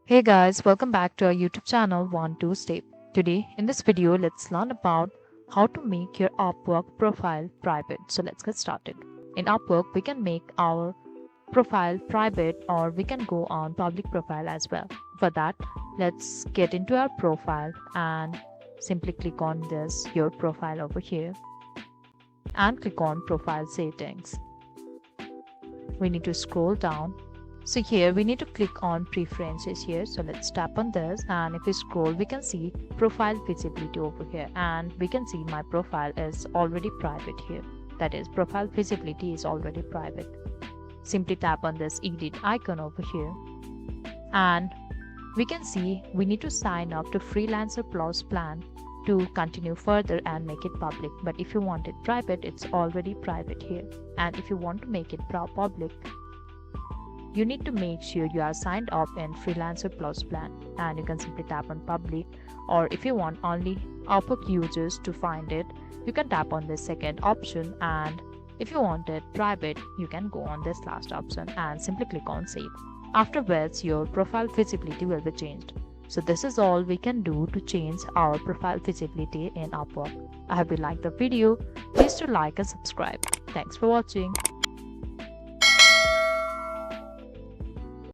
Hey guys, welcome back to our YouTube channel 1 2 Step. Today in this video, let's learn about how to make your Upwork profile private. So let's get started. In Upwork, we can make our profile private or we can go on public profile as well. For that, let's get into our profile and simply click on this your profile over here and click on profile settings. We need to scroll down. So here we need to click on preferences here. So let's tap on this, and if we scroll we can see profile visibility over here, and we can see my profile is already private here. That is, profile visibility is already private. Simply tap on this edit icon over here, and we can see we need to sign up to Freelancer Plus plan to continue further and make it public. But if you want it private, it's already private here. And if you want to make it public, you need to make sure you are signed up in Freelancer Plus plan, and you can simply tap on public, or if you want only Upwork users to find it, you can tap on this second option, and if you want it private, you can go on this last option and simply click on save. Afterwards, your profile visibility will be changed. So this is all we can do to change our profile visibility in Upwork. I hope you liked the video. Please do like and subscribe. Thanks for watching.